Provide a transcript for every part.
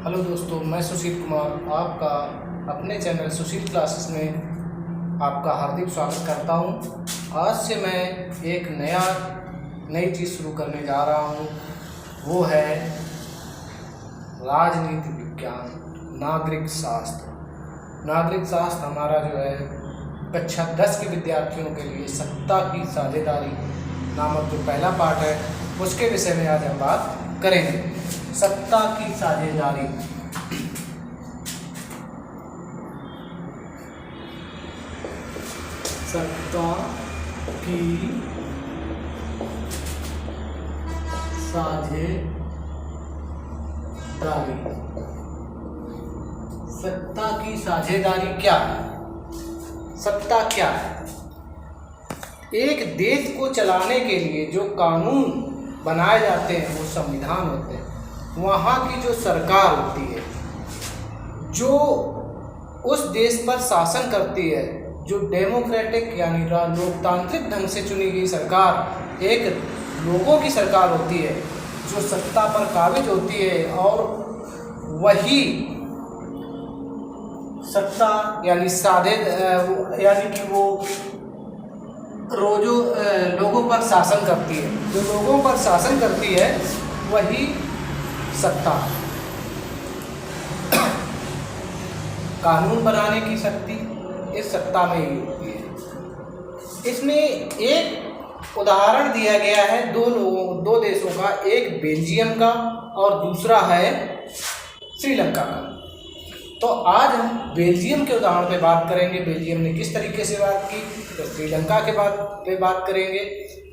Hello दोस्तों, मैं सुशील कुमार आपका अपने चैनल सुशील क्लासेस में आपका हार्दिक स्वागत करता हूं। आज से मैं एक नई चीज़ शुरू करने जा रहा हूं, वो है राजनीति विज्ञान, नागरिक शास्त्र। नागरिक शास्त्र हमारा जो है कक्षा 10 के विद्यार्थियों के लिए सत्ता की साझेदारी नामक जो पहला पाठ है उसके विषय में आज हम बात करेंगे। सत्ता की साझेदारी। सत्ता की साझेदारी। सत्ता की साझेदारी क्या है? सत्ता क्या है? एक देश को चलाने के लिए जो कानून बनाए जाते हैं वो संविधान होते हैं। वहाँ की जो सरकार होती है, जो उस देश पर शासन करती है, जो डेमोक्रेटिक यानी लोकतांत्रिक ढंग से चुनी गई सरकार, एक लोगों की सरकार होती है जो सत्ता पर काबिज होती है, और वही सत्ता यानी यानी कि वो लोगों पर शासन करती है। जो लोगों पर शासन करती है वही सत्ता। कानून बनाने की शक्ति इस सत्ता में ही होती है। इसमें एक उदाहरण दिया गया है दो देशों का, एक बेल्जियम का और दूसरा है श्रीलंका का। तो आज हम बेल्जियम के उदाहरण पे बात करेंगे। बेल्जियम ने किस तरीके से बात की, तो श्रीलंका के बात करेंगे।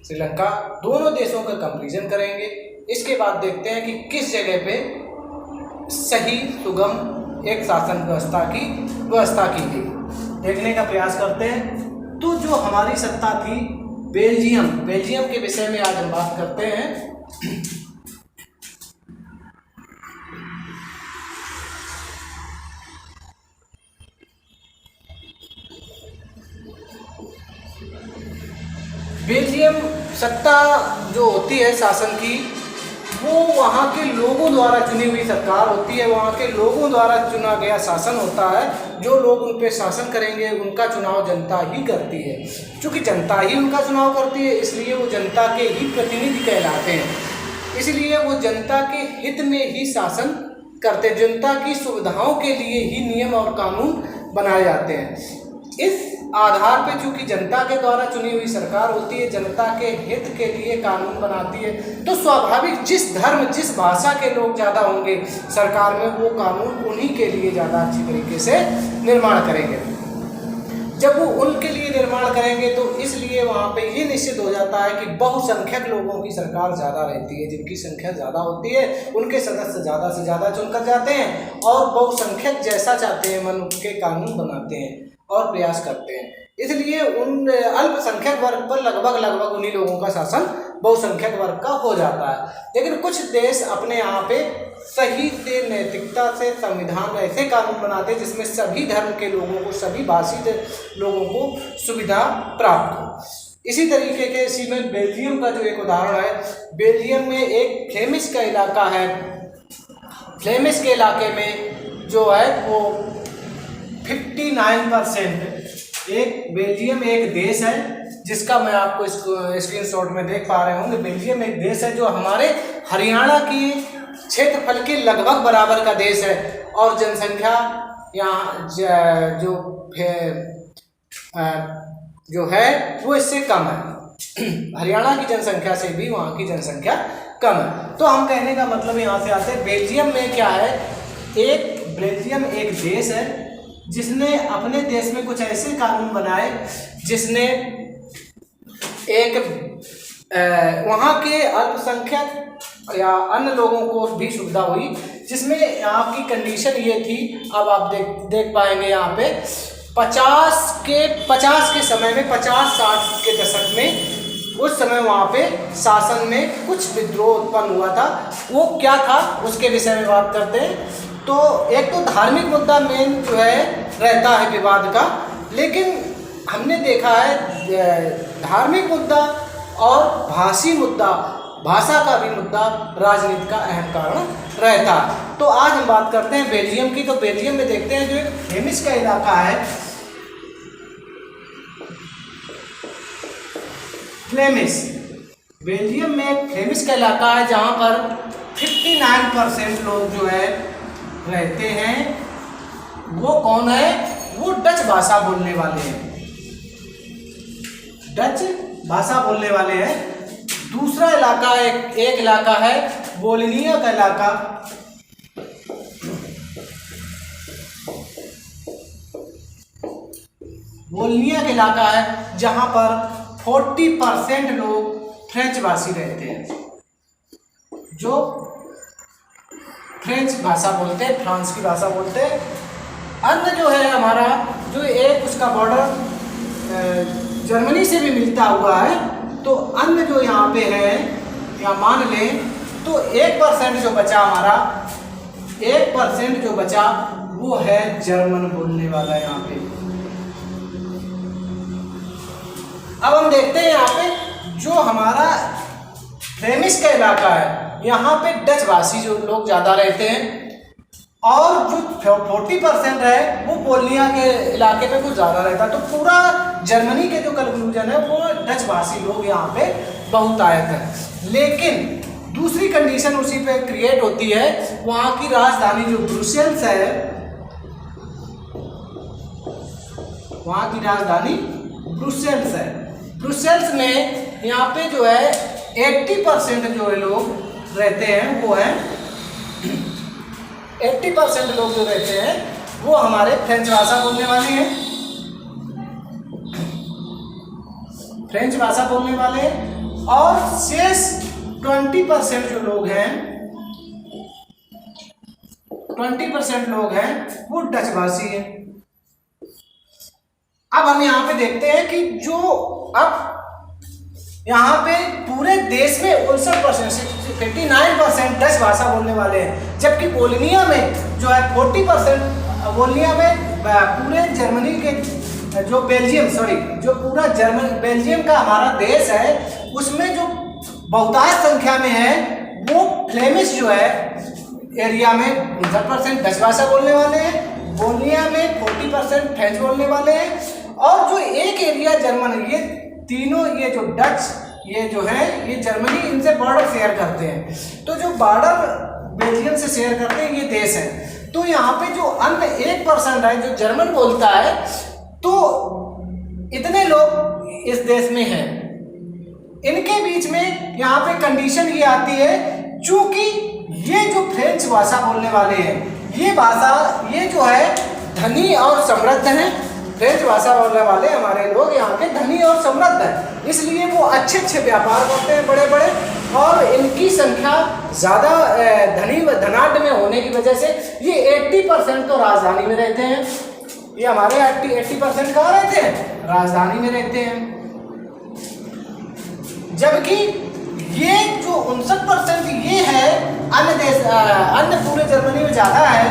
श्रीलंका, दोनों देशों का कंपैरिजन करेंगे। इसके बाद देखते हैं कि किस जगह पे सही सुगम एक शासन व्यवस्था की गई, देखने का प्रयास करते हैं। तो जो हमारी सत्ता थी बेल्जियम के विषय में आज हम बात करते हैं। बेल्जियम सत्ता जो होती है शासन की, वो वहाँ के लोगों द्वारा चुनी हुई सरकार होती है। वहाँ के लोगों द्वारा चुना गया शासन होता है। जो लोग उन पे शासन करेंगे उनका चुनाव जनता ही करती है। चूँकि जनता ही उनका चुनाव करती है, इसलिए वो जनता के ही प्रतिनिधि कहलाते हैं। इसलिए वो जनता के हित में ही शासन करते, जनता की सुविधाओं के लिए ही नियम और कानून बनाए जाते हैं। इस आधार पे चूंकि जनता के द्वारा चुनी हुई सरकार होती है, जनता के हित के लिए कानून बनाती है, तो स्वाभाविक जिस धर्म जिस भाषा के लोग ज़्यादा होंगे सरकार में, वो कानून उन्हीं के लिए ज़्यादा अच्छी तरीके से निर्माण करेंगे। जब वो उनके लिए निर्माण करेंगे तो इसलिए वहाँ पे ये निश्चित हो जाता है कि बहुसंख्यक लोगों की सरकार ज़्यादा रहती है। जिनकी संख्या ज़्यादा होती है उनके सदस्य ज़्यादा से ज़्यादा चुनकर जाते हैं, और बहुसंख्यक जैसा चाहते हैं मन के कानून बनाते हैं और प्रयास करते हैं। इसलिए उन अल्पसंख्यक वर्ग पर लगभग उन्हीं लोगों का शासन बहुसंख्यक वर्ग का हो जाता है। लेकिन कुछ देश अपने यहाँ पे सही से नैतिकता से संविधान ऐसे कानून बनाते हैं जिसमें सभी धर्म के लोगों को, सभी भाषी लोगों को सुविधा प्राप्त हो। इसी तरीके के इसी में बेल्जियम का जो एक उदाहरण है, बेल्जियम में एक फ्लेमिश का इलाका है। फ्लेमिश के इलाके में जो है वो 59%, एक बेल्जियम एक देश है जिसका मैं आपको स्क्रीनशॉट में देख पा रहे होंगे। बेल्जियम एक देश है जो हमारे हरियाणा की क्षेत्रफल के लगभग बराबर का देश है, और जनसंख्या यहाँ जो है वो इससे कम है। हरियाणा की जनसंख्या से भी वहाँ की जनसंख्या कम है। तो हम कहने का मतलब यहाँ से आते हैं, बेल्जियम में क्या है, बेल्जियम एक देश है जिसने अपने देश में कुछ ऐसे कानून बनाए जिसने एक वहाँ के अल्पसंख्यक या अन्य लोगों को भी सुविधा हुई, जिसमें यहाँ की कंडीशन ये थी। अब आप देख पाएंगे यहाँ पे 50 के समय में, 50-60 के दशक में, उस समय वहाँ पे शासन में कुछ विद्रोह उत्पन्न हुआ था। वो क्या था उसके विषय में बात करते हैं। तो एक तो धार्मिक मुद्दा मेन जो है रहता है विवाद का, लेकिन हमने देखा है धार्मिक मुद्दा और भाषी मुद्दा भाषा का भी मुद्दा राजनीति का अहम कारण रहता। तो आज हम बात करते हैं बेल्जियम की। तो बेल्जियम में देखते हैं जो एक फ्लेमिश का इलाका है, फ्लेमिश, बेल्जियम में फ्लेमिश का इलाका है जहाँ पर 59% लोग जो है रहते हैं। वो कौन है? वो डच भाषा बोलने वाले हैं, डच भाषा बोलने वाले हैं। दूसरा इलाका एक इलाका है वोलोनिया का इलाका। वोलोनिया का इलाका है जहां पर 40% लोग फ्रेंच भाषी रहते हैं, जो फ्रेंच भाषा बोलते हैं, फ्रांस की भाषा बोलते हैं। अन्य जो है हमारा जो एक उसका बॉर्डर जर्मनी से भी मिलता हुआ है। तो अन्य जो यहाँ पे है, या मान लें तो 1% जो बचा हमारा, 1% जो बचा वो है जर्मन बोलने वाला यहाँ पे। अब हम देखते हैं यहाँ पे जो हमारा फ्लेमिश का इलाका है, यहाँ पे डच भाषी जो लोग ज़्यादा रहते हैं, और जो 40% है वो वोलोनिया के इलाके पे कुछ ज़्यादा रहता है। तो पूरा जर्मनी के जो कंक्लूजन है वो डच भाषी लोग यहाँ पे बहुतायत है। लेकिन दूसरी कंडीशन उसी पे क्रिएट होती है, वहाँ की राजधानी जो ब्रुसेल्स है, वहाँ की राजधानी ब्रुसेल्स है। ब्रुसेल्स में यहाँ पे जो है 80% जो है लोग रहते हैं, वो है 80% लोग जो रहते हैं वो हमारे फ्रेंच भाषा बोलने वाले हैं, फ्रेंच भाषा बोलने वाले हैं। और शेष 20% जो लोग हैं, 20% लोग हैं वो डच भाषी हैं। अब हम यहाँ पे देखते हैं कि जो अब यहाँ पे पूरे देश में 59%, 59% डच भाषा बोलने वाले हैं, जबकि वोलोनिया में जो है 40%, वोलोनिया में पूरे जर्मनी के जो जो पूरा बेल्जियम का हमारा देश है, उसमें जो बहुतायत संख्या में है वो फ्लेमिश जो है एरिया में 59% डच भाषा बोलने वाले हैं, वोलोनिया में 40% फ्रेंच बोलने वाले हैं, और जो एक एरिया जर्मन, ये तीनों, ये जो डच, ये जो है ये जर्मनी, इनसे बॉर्डर शेयर करते हैं। तो जो बॉर्डर बेल्जियम से शेयर करते हैं ये देश है। तो यहाँ पे जो अन्य 1% है जो जर्मन बोलता है, तो इतने लोग इस देश में हैं। इनके बीच में यहाँ पे कंडीशन ये आती है, चूंकि ये जो फ्रेंच भाषा बोलने वाले हैं, ये भाषा, ये जो है धनी और समृद्ध है। फ्रेंच भाषा बोलने वाले हमारे लोग यहाँ के धनी और समृद्ध हैं, इसलिए वो अच्छे अच्छे व्यापार करते हैं बड़े बड़े, और इनकी संख्या ज़्यादा धनाढ्य में होने की वजह से ये 80% तो राजधानी में रहते हैं। ये हमारे 80% कहाँ रहते हैं? राजधानी में रहते हैं। जबकि ये जो 59% ये है अन्य देश, अन्य पूरे जर्मनी में ज़्यादा है।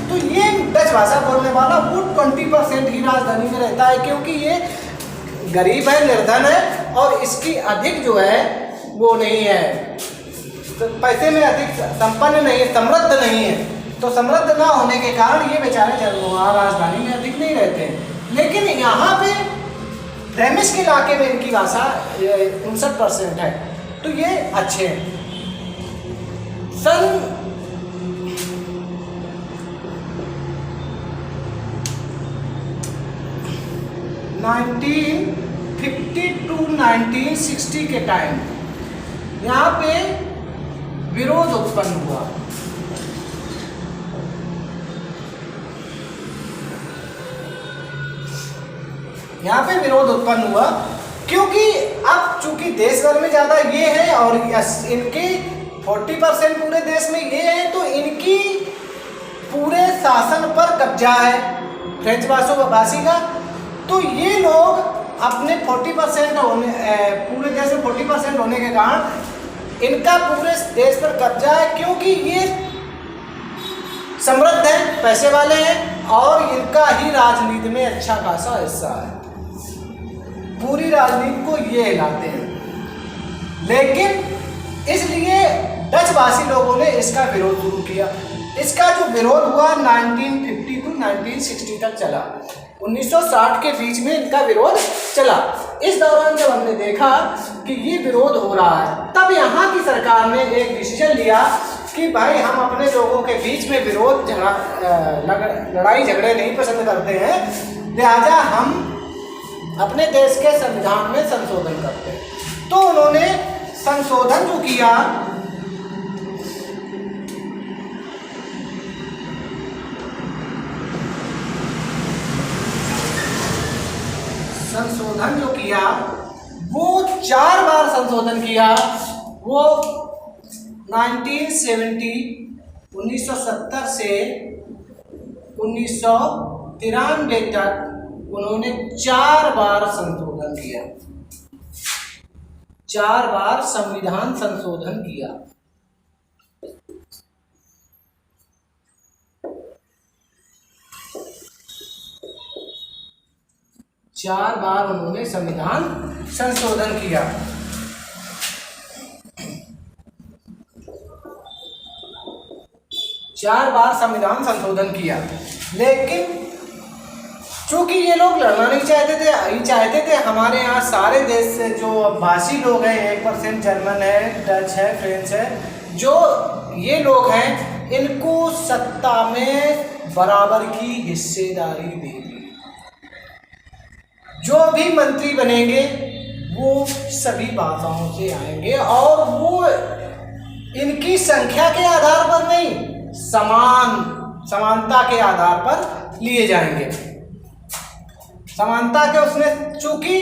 तो ये डच भाषा बोलने वाला वो 20% ही राजधानी में रहता है, क्योंकि ये गरीब है, निर्धन है, और इसकी अधिक जो है वो नहीं है, तो पैसे में अधिक संपन्न नहीं है, समृद्ध नहीं है। तो समृद्ध ना होने के कारण ये बेचारे वहाँ राजधानी में अधिक नहीं रहते हैं। लेकिन यहाँ पे फ्लेमिश के इलाके में इनकी भाषा 59% है, तो ये अच्छे हैं। सन 1950 टू 1960 के टाइम यहाँ पे विरोध उत्पन्न हुआ। यहाँ पे विरोध उत्पन्न हुआ क्योंकि अब चूंकि देश भर में ज़्यादा ये है और इनके 40% पूरे देश में ये है, तो इनकी पूरे शासन पर कब्जा है फ्रेंच भाषी का। तो ये लोग अपने 40% होने, पूरे देश में 40% होने के कारण इनका पूरे देश पर कब्जा है, क्योंकि ये समृद्ध हैं, पैसे वाले हैं, और इनका ही राजनीति में अच्छा खासा हिस्सा है। पूरी राजनीति को ये हिलाते हैं। लेकिन इस डचवासी लोगों ने इसका विरोध शुरू किया। इसका जो विरोध हुआ 1950 टू 1960 तक चला, 1960 के बीच में इनका विरोध चला। इस दौरान जब हमने देखा कि ये विरोध हो रहा है, तब यहाँ की सरकार ने एक डिसीजन लिया कि भाई हम अपने लोगों के बीच में विरोध लड़ाई झगड़े नहीं पसंद करते हैं, लिहाजा हम अपने देश के संविधान में संशोधन करते हैं। तो उन्होंने संशोधन जो किया, वो 4 बार संशोधन किया। वो 1970 1970 से 1993 तक उन्होंने 4 बार संशोधन किया, 4 बार संविधान संशोधन किया। चार बार उन्होंने संविधान संशोधन किया। चार बार संविधान संशोधन किया, लेकिन चूंकि ये लोग लड़ना नहीं चाहते थे हमारे यहाँ सारे देश से जो भाषी लोग हैं, 1% जर्मन है, डच है, फ्रेंच है, जो ये लोग हैं, इनको सत्ता में बराबर की हिस्सेदारी देगी। जो भी मंत्री बनेंगे वो सभी भाषाओं से आएंगे और वो इनकी संख्या के आधार पर नहीं, समानता के आधार पर लिए जाएंगे। समानता के उसमें, चूंकि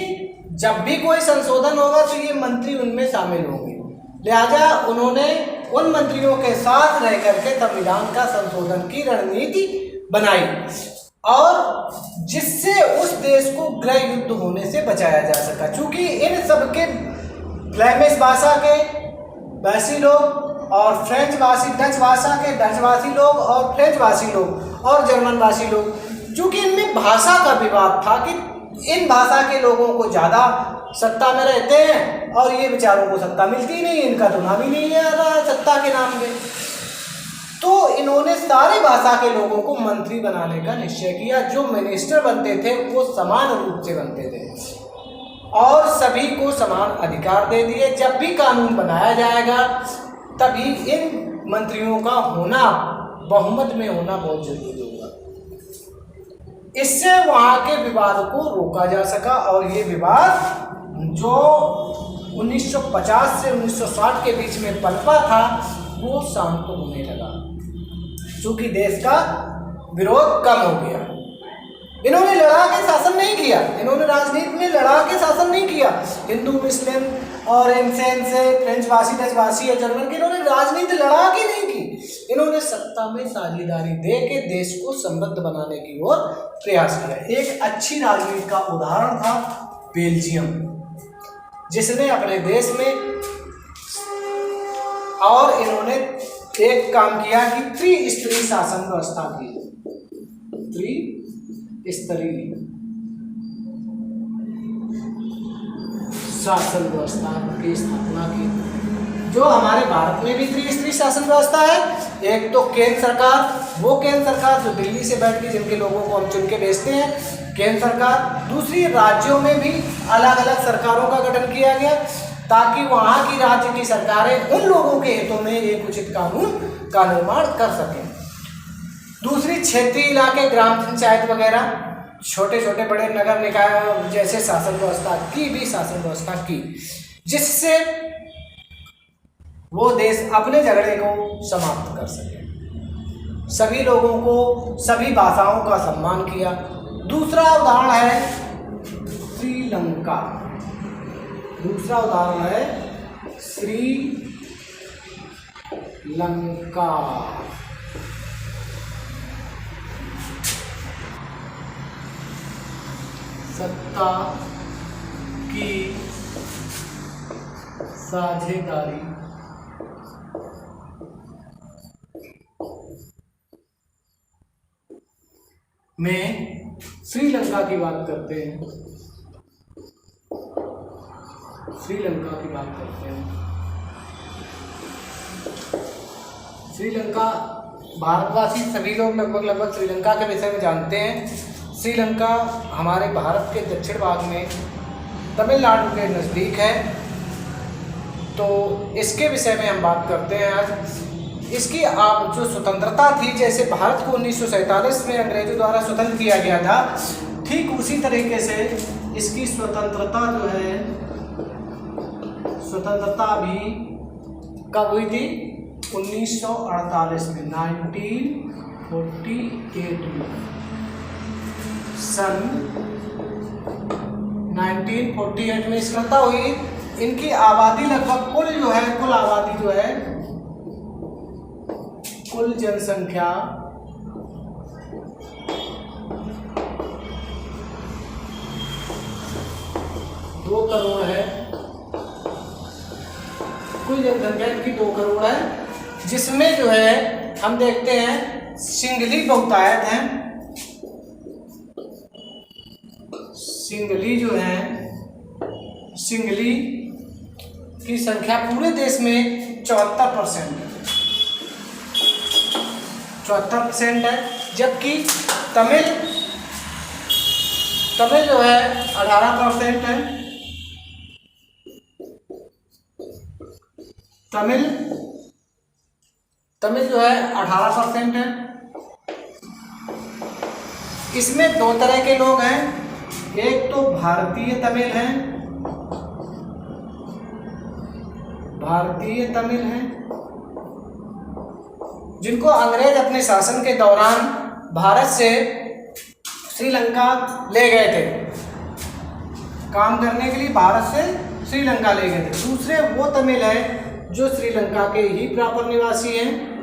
जब भी कोई संशोधन होगा तो ये मंत्री उनमें शामिल होंगे, लिहाजा उन्होंने उन मंत्रियों के साथ रह करके संविधान का संशोधन की रणनीति बनाई और जिससे उस देश को गृह युद्ध होने से बचाया जा सका। चूंकि इन सबके फ्लेमिश भाषा के भाषी लोग और फ्रेंच भाषी, डच भाषा के डच भाषी लोग और फ्रेंच भाषी लोग और जर्मन भाषी लोग, चूंकि इनमें भाषा का विवाद था कि इन भाषा के लोगों को ज़्यादा सत्ता में रहते हैं और ये बेचारों को सत्ता मिलती नहीं, इनका तो नाम ही नहीं है सत्ता के नाम पे। तो इन्होंने सारी भाषा के लोगों को मंत्री बनाने का निश्चय किया। जो मिनिस्टर बनते थे वो समान रूप से बनते थे और सभी को समान अधिकार दे दिए। जब भी कानून बनाया जाएगा तभी इन मंत्रियों का होना, बहुमत में होना बहुत जरूरी होगा। इससे वहाँ के विवाद को रोका जा सका और ये विवाद जो 1950 से 1960 के बीच में पनपा था वो शांत होने लगा, क्योंकि देश का विरोध कम हो गया। इन्होंने लड़ा के शासन नहीं किया, इन्होंने राजनीति में लड़ा के शासन नहीं किया। हिंदू, मुस्लिम और इनसेन से फ्रेंच भाषी, डच भाषी या जर्मन की इन्होंने राजनीति लड़ा के नहीं की। इन्होंने सत्ता में साझेदारी दे के देश को समृद्ध बनाने की ओर प्रयास किया। एक अच्छी राजनीति का उदाहरण था बेल्जियम, जिसने अपने देश में और इन्होंने एक काम किया कि त्रिस्तरीय शासन व्यवस्था की, त्रिस्तरीय शासन व्यवस्था की स्थापना की। जो हमारे भारत में भी त्रिस्तरीय शासन व्यवस्था है। एक तो केंद्र सरकार, वो केंद्र सरकार जो दिल्ली से बैठ के जिनके लोगों को हम चुन के भेजते हैं, केंद्र सरकार। दूसरी, राज्यों में भी अलग अलग सरकारों का गठन किया गया ताकि वहाँ की राज्य की सरकारें उन लोगों के हितों में एक उचित कानून का निर्माण कर सकें। दूसरी, क्षेत्रीय इलाके, ग्राम पंचायत वगैरह, छोटे छोटे बड़े नगर निकाय जैसे शासन व्यवस्था की भी शासन व्यवस्था की, जिससे वो देश अपने झगड़े को समाप्त कर सके। सभी लोगों को, सभी भाषाओं का सम्मान किया। दूसरा उदाहरण है श्रीलंका। दूसरा उदाहरण है श्रीलंका। सत्ता की साझेदारी में श्रीलंका की बात करते हैं। श्रीलंका की बात करते हैं। श्रीलंका, भारतवासी सभी लोग लगभग श्रीलंका के विषय में जानते हैं। श्रीलंका हमारे भारत के दक्षिण भाग में तमिलनाडु के नज़दीक है। तो इसके विषय में हम बात करते हैं आज। इसकी आप जो स्वतंत्रता थी, जैसे भारत को 1947 में अंग्रेजों द्वारा स्वतंत्र किया गया था, ठीक उसी तरीके से इसकी स्वतंत्रता जो है, स्वतंत्रता भी कब हुई थी? 1948 में, 1948 में, सन 1948 में स्वतंत्रता हुई। इनकी आबादी लगभग कुल आबादी जो है, कुल जनसंख्या 2 करोड़ है। कुल जनसंख्या इनकी 2 करोड़ है, जिसमें जो है हम देखते हैं सिंगली बहुतायत हैं। सिंगली जो है, सिंगली की संख्या पूरे देश में 74% है, 74% है। जबकि तमिल जो है 18% है। तमिल जो है 18% है। इसमें 2 तरह के लोग हैं, एक तो भारतीय तमिल हैं, जिनको अंग्रेज अपने शासन के दौरान भारत से श्रीलंका ले गए थे, काम करने के लिए भारत से श्रीलंका ले गए थे। दूसरे वो तमिल है जो श्रीलंका के ही प्रॉपर निवासी हैं।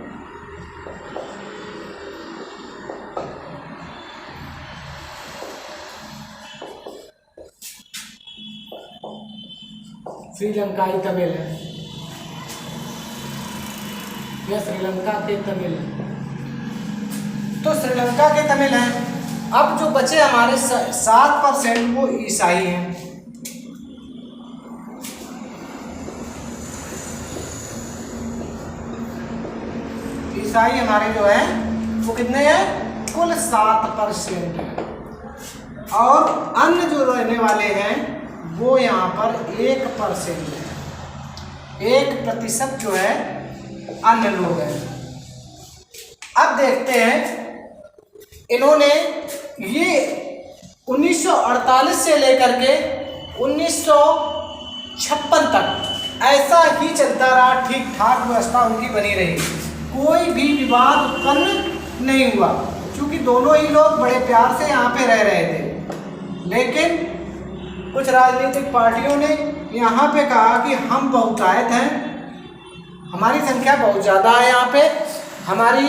श्रीलंकाई तमिल है, यह श्रीलंका के तमिल है। तो श्रीलंका के तमिल हैं। अब जो बचे हमारे 7% वो ईसाई हैं। ईसाई हमारे जो हैं वो कितने हैं? कुल 7% है। और अन्य जो रहने वाले हैं वो यहाँ पर 1% है। 1% जो है अन्य लोग हैं। अब देखते हैं, इन्होंने ये 1948 से लेकर के 1956 तक ऐसा ही चलता रहा, ठीक ठाक व्यवस्था उनकी बनी रही, कोई भी विवाद उत्पन्न नहीं हुआ, क्योंकि दोनों ही लोग बड़े प्यार से यहाँ पे रह रहे थे। लेकिन कुछ राजनीतिक पार्टियों ने यहाँ पे कहा कि हम बहुतायत हैं, हमारी संख्या बहुत ज़्यादा है, यहाँ पे हमारी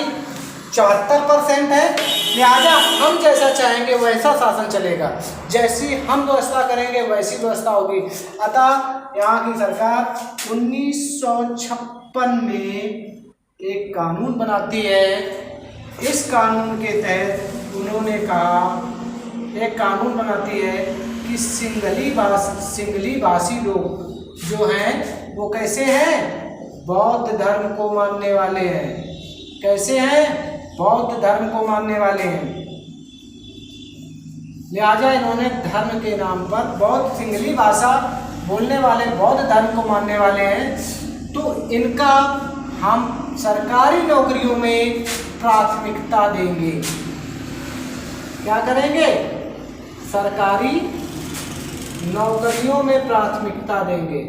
74% है, लिहाजा हम जैसा चाहेंगे वैसा शासन चलेगा, जैसी हम व्यवस्था करेंगे वैसी व्यवस्था होगी। अतः यहाँ की सरकार 1956 में एक कानून बनाती है। इस कानून के तहत उन्होंने कहा, एक कानून बनाती है कि सिंगली भाषी लोग जो हैं वो कैसे हैं? बौद्ध धर्म को मानने वाले हैं। कैसे हैं? बौद्ध धर्म को मानने वाले हैं। लिहाजा इन्होंने धर्म के नाम पर सिंगली भाषा बोलने वाले बौद्ध धर्म को मानने वाले हैं, तो इनका हम सरकारी नौकरियों में प्राथमिकता देंगे। क्या करेंगे? सरकारी नौकरियों में प्राथमिकता देंगे।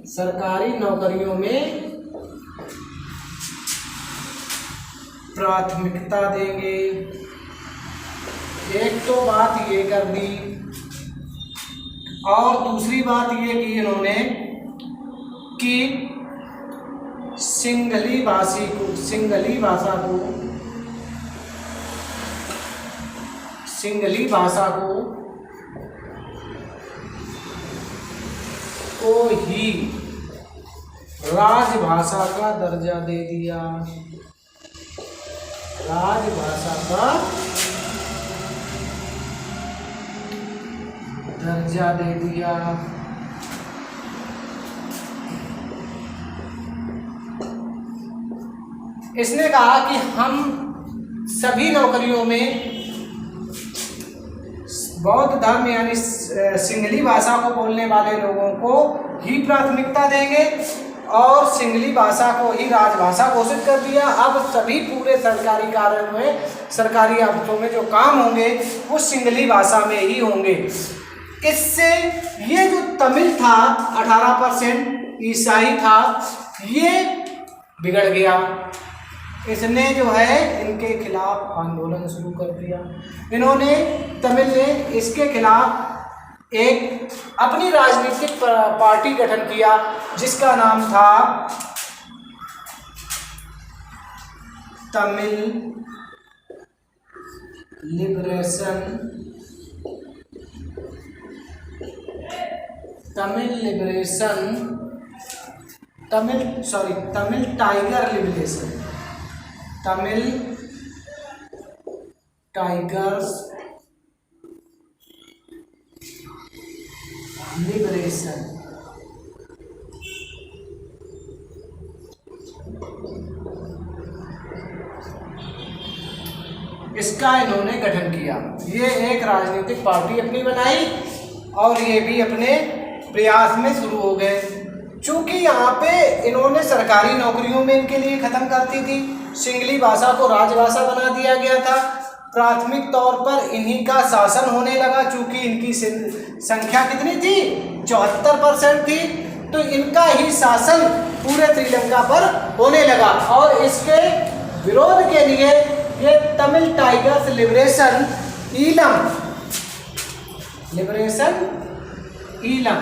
सरकारी नौकरियों में प्राथमिकता देंगे। एक तो बात ये कर दी, और दूसरी बात ये की इन्होंने कि सिंगली भाषा को ही राजभाषा का दर्जा दे दिया। राजभाषा का दर्जा दे दिया। इसने कहा कि हम सभी नौकरियों में बौद्ध धर्म यानी सिंहली भाषा को बोलने वाले लोगों को ही प्राथमिकता देंगे और सिंहली भाषा को ही राजभाषा घोषित कर दिया। अब सभी पूरे सरकारी कार्यों में, सरकारी ऑफिसों में जो काम होंगे वो सिंहली भाषा में ही होंगे। इससे ये जो तमिल था 18% ईसाई था, ये बिगड़ गया। इसने जो है इनके खिलाफ आंदोलन शुरू कर दिया। इन्होंने तमिल ने इसके खिलाफ एक अपनी राजनीतिक पार्टी गठन किया जिसका नाम था तमिल टाइगर्स लिबरेशन। इसका इन्होंने गठन किया। ये एक राजनीतिक पार्टी अपनी बनाई और ये भी अपने प्रयास में शुरू हो गए। चूंकि यहाँ पे इन्होंने सरकारी नौकरियों में इनके लिए खत्म कर दी थी, सिंहली भाषा को राजभाषा बना दिया गया था। प्राथमिक तौर पर इन्हीं का शासन होने लगा। चूंकि इनकी संख्या कितनी थी, 74% थी, तो इनका ही शासन पूरे श्रीलंका पर होने लगा। और इसके विरोध के लिए ये Tamil tigers liberation Eelam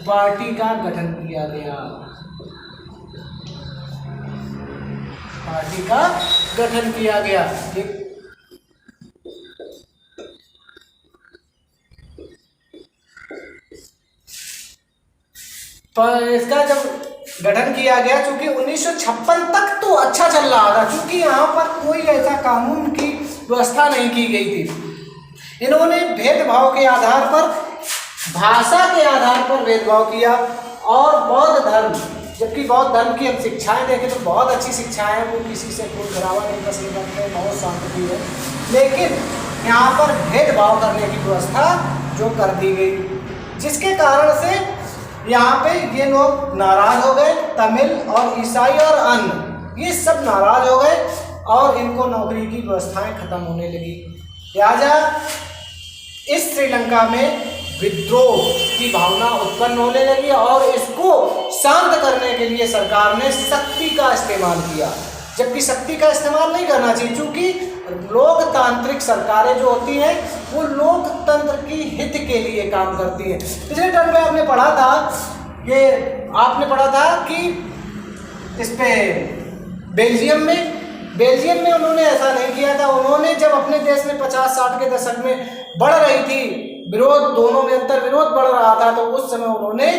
party का गठन किया गया। पर इसका जब गठन किया गया, चूंकि 1956 तक तो अच्छा चल रहा था, चूंकि यहाँ पर कोई ऐसा कानून की व्यवस्था नहीं की गई थी। इन्होंने भेदभाव के आधार पर, भाषा के आधार पर भेदभाव किया। और बौद्ध धर्म, जबकि बौद्ध धर्म की हम शिक्षाएं देखें तो बहुत अच्छी शिक्षाएं हैं, वो किसी से कोई गिरावट नहीं पसंद करते हैं, बहुत शांति है। लेकिन यहाँ पर भेदभाव करने की व्यवस्था जो कर दी गई, जिसके कारण से यहाँ पे ये लोग नाराज हो गए। तमिल और ईसाई और अन्य ये सब नाराज हो गए और इनको नौकरी की व्यवस्थाएं खत्म होने लगी। लिहाजा इस श्रीलंका में विद्रोह की भावना उत्पन्न होने लगी और इसको शांत करने के लिए सरकार ने शक्ति का इस्तेमाल किया, जबकि शक्ति का इस्तेमाल नहीं करना चाहिए। क्योंकि लोकतांत्रिक सरकारें जो होती हैं वो लोकतंत्र की हित के लिए काम करती हैं। पिछले टर्म में आपने पढ़ा था कि इस पे बेल्जियम में उन्होंने ऐसा नहीं किया था। उन्होंने जब अपने देश में 50-60 के दशक में बढ़ रही थी विरोध, दोनों में अंतर विरोध बढ़ रहा था, तो उस समय उन्होंने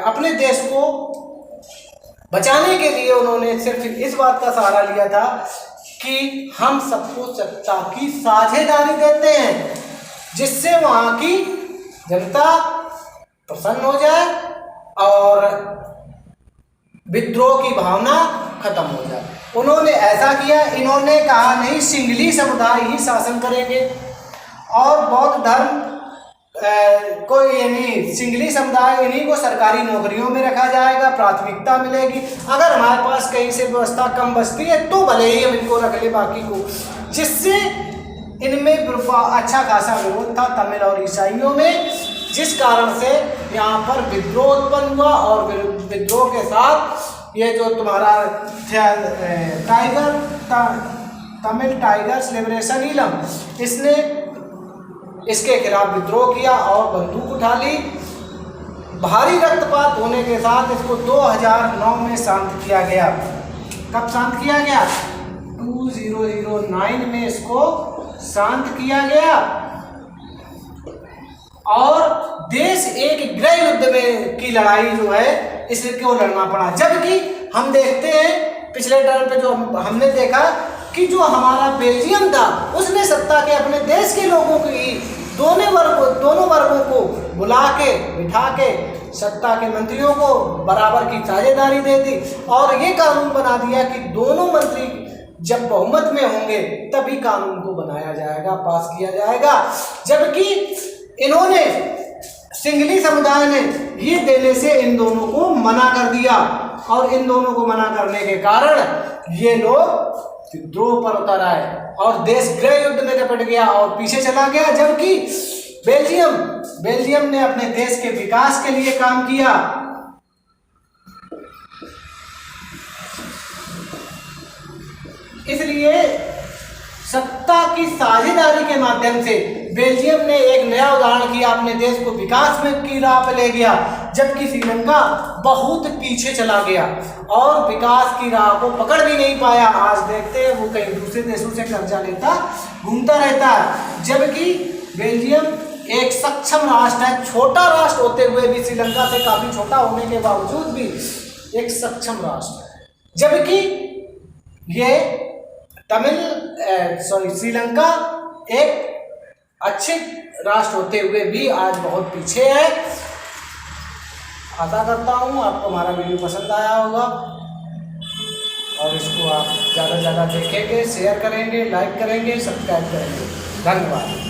अपने देश को बचाने के लिए उन्होंने सिर्फ इस बात का सहारा लिया था कि हम सबको सत्ता की साझेदारी देते हैं, जिससे वहाँ की जनता प्रसन्न हो जाए और विद्रोह की भावना खत्म हो जाए। उन्होंने ऐसा किया। इन्होंने कहा नहीं, सिंहली समुदाय ही शासन करेंगे और बौद्ध धर्म को, यानी सिंहली समुदाय, इन्हीं को सरकारी नौकरियों में रखा जाएगा, प्राथमिकता मिलेगी। अगर हमारे पास कहीं से व्यवस्था कम बचती है तो भले ही हम इनको रख ले, बाकी को, जिससे इनमें अच्छा खासा विरोध था तमिल और ईसाइयों में, जिस कारण से यहाँ पर विद्रोह उत्पन्न हुआ। और विद्रोह के साथ ये जो तुम्हारा तमिल टाइगर्स लिबरेशन ईलम, इसने इसके खिलाफ विद्रोह किया और बंदूक उठा ली। भारी रक्तपात होने के साथ इसको 2009 में शांत किया गया। कब शांत किया गया? 2009 में इसको शांत किया गया और देश एक गृह युद्ध में की लड़ाई जो है इसको लड़ना पड़ा। जबकि हम देखते हैं पिछले टर्म पे जो हमने देखा कि जो हमारा बेल्जियम था उसने सत्ता के अपने देश के लोगों की दोनों वर्गों को बुला के बिठा के सत्ता के मंत्रियों को बराबर की साझेदारी दे दी और ये कानून बना दिया कि दोनों मंत्री जब बहुमत में होंगे तभी कानून को बनाया जाएगा, पास किया जाएगा। जबकि इन्होंने, सिंघली समुदाय ने ये देने से इन दोनों को मना कर दिया और इन दोनों को मना करने के कारण ये लोग विद्रोह पर उतर आए और देश गृह युद्ध में निपट गया और पीछे चला गया। जबकि बेल्जियम ने अपने देश के विकास के लिए काम किया। इसलिए सत्ता की साझेदारी के माध्यम से बेल्जियम ने एक नया उदाहरण किया, अपने देश को विकास में की राह पर ले गया, जबकि श्रीलंका बहुत पीछे चला गया और विकास की राह को पकड़ भी नहीं पाया। आज देखते हैं वो कहीं दूसरे देशों से कर्जा लेता घूमता रहता है। जबकि बेल्जियम एक सक्षम राष्ट्र है, छोटा राष्ट्र होते हुए भी, श्रीलंका से काफी छोटा होने के बावजूद भी एक सक्षम राष्ट्र है। जबकि ये श्रीलंका एक अच्छे राष्ट्र होते हुए भी आज बहुत पीछे है। आशा करता हूँ आपको हमारा वीडियो पसंद आया होगा और इसको आप ज़्यादा से ज़्यादा देखेंगे, शेयर करेंगे, लाइक करेंगे, सब्सक्राइब करेंगे। धन्यवाद।